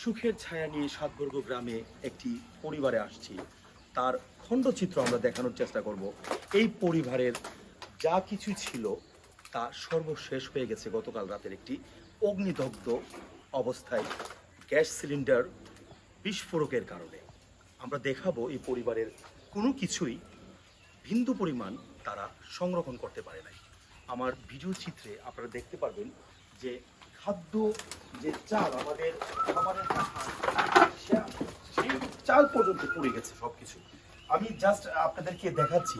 সুখের ছায়া নিয়ে সাতবর্গ গ্রামে একটি পরিবারে আসছি। তার খণ্ডচিত্র আমরা দেখানোর চেষ্টা করব। এই পরিবারের যা কিছু ছিল তা সর্বশেষ হয়ে গেছে গতকাল রাতের একটি অগ্নিদগ্ধ অবস্থায় গ্যাস সিলিন্ডার বিস্ফোরকের কারণে। আমরা দেখাবো এই পরিবারের কোনো কিছুই বিন্দু পরিমাণ তারা সংরক্ষণ করতে পারে নাই। আমার ভিডিও চিত্রে আপনারা দেখতে পারবেন যে খাদ্য যে চাল আমাদের খাবারের সেই চাল পর্যন্ত পড়ে গেছে সবকিছু। আমি জাস্ট আপনাদেরকে দেখাচ্ছি,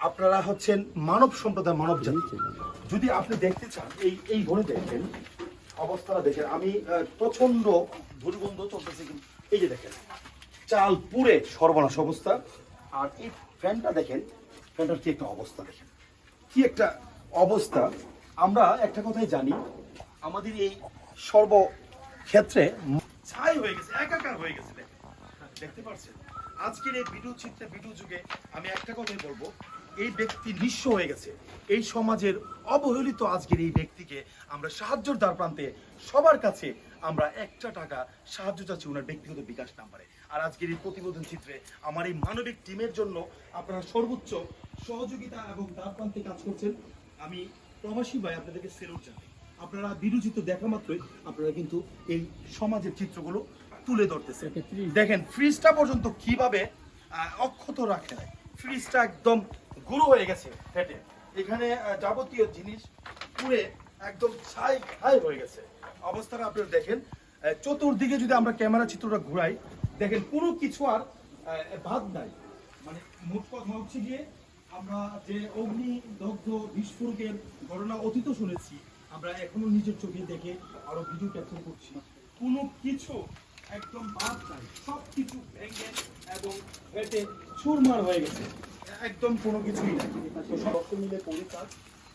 আপনারা হচ্ছেন মানব সম্প্রদায়, মানব জাতি। যদি আপনি দেখতে চান এই ধরে দেখেন অবস্থাটা দেখেন, আমি প্রচন্ড দুর্গন্ধ চলতেছে, কিন্তু এই যে দেখেন চাল পুড়ে সর্বনাশ অবস্থা। আর এই ফ্যানটা দেখেন, ফ্যানটার কি একটা অবস্থা দেখেন, কি একটা অবস্থা। আমরা একটা কথাই জানি, আমাদের এই সর্বক্ষেত্রে ছাই হয়ে গেছে, একাকার হয়ে গেছে। দেখতে পাচ্ছেন আজকের এই ভিডিও চিত্রে, ভিডিও যুগে আমি একটা কথাই বলবো, এই ব্যক্তি নিঃস্ব হয়ে গেছে। এই সমাজের অবহেলিত আজকের এই ব্যক্তিকে আমরা সাহায্যের দ্বার প্রান্তে সবার কাছে আমরা একটা টাকা সাহায্য চাচ্ছি ওনার ব্যক্তিগত বিকাশ নাম্বারে। আর আজকের এই প্রতিবেদন চিত্রে আমার এই মানবিক টিমের জন্য আপনারা সর্বোচ্চ সহযোগিতা এবং দ্বার প্রান্তে কাজ করছেন। আমি প্রবাসী ভাই আপনাদেরকে সেলুট জানাই। আপনারা ভিডিও চিত্র দেখা মাত্রই আপনারা কিন্তু এই সমাজের চিত্রগুলো তুলে ধরতেছে। দেখেন ফ্রিজটা পর্যন্ত কিভাবে অক্ষত রাখে নাই, ফ্রিজটা একদম গুঁড়ো হয়ে গেছে ফেটে, এখানে যাবতীয় জিনিস পুড়ে একদম ছাই খাই হয়ে গেছে অবস্থাটা আপনারা দেখেন। চতুর্দিকে যদি আমরা ক্যামেরা চিত্রটা ঘুরাই, দেখেন কোনো কিছু আর বাদ নাই। মানে মোট কথা হচ্ছে গিয়ে, আমরা যে অগ্নিদগ্ধ বিস্ফোরকের ঘটনা অতীত শুনেছি, আমরা এখনো নিজের চোখে দেখে আরো ভিডিও ক্যাপচার করছি, কোনো কিছু একদম বাদ নাই, সব কিছু ভেঙে এবং ফেটে চুরমার হয়ে গেছে, একদম কোনো কিছুই নাই। তো সব মিলে পরিকাজ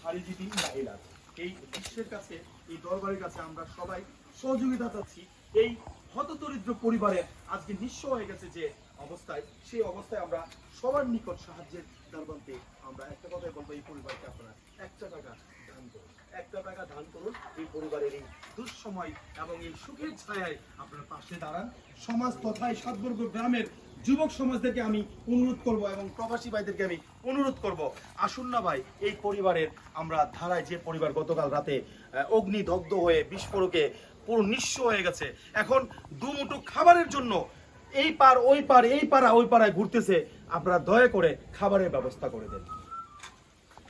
হারিজিতি নাহিলা, এই বিশ্বের কাছে, এই দরবারের কাছে আমরা সবাই সহযোগিতা চাচ্ছি। এই হতদরিদ্র পরিবারের আজকে নিঃস্ব হয়ে গেছে যে অবস্থায়, সেই অবস্থায় আমরা সবার নিকট সাহায্যের দ্বার প্রান্তে আমরা একটা কথাই বলবো, এই পরিবারকে আপনারা একটা টাকা দান করুন, একটা টাকা দান করুন। এই পরিবারের এই দুঃসময় এবং এই সুখের ছায়ায় আপনার পাশে দাঁড়ান। সমাজ তথা এই সাতবর্গ গ্রামের যুবক সমাজদেরকে আমি অনুরোধ করব এবং প্রবাসী ভাইদেরকে আমি অনুরোধ করব, আসুন না ভাই, এই পরিবারের আমরা ধারায়, যে পরিবার গতকাল রাতে অগ্নিদগ্ধ হয়ে বিস্ফোরকে পুরো নিঃস্ব হয়ে গেছে, এখন দুমুঠো খাবারের জন্য এই পার ওই পার, এই পাড়া ওই পাড়ায় ঘুরতেছে, আপনারা দয়া করে খাবারের ব্যবস্থা করে দেন।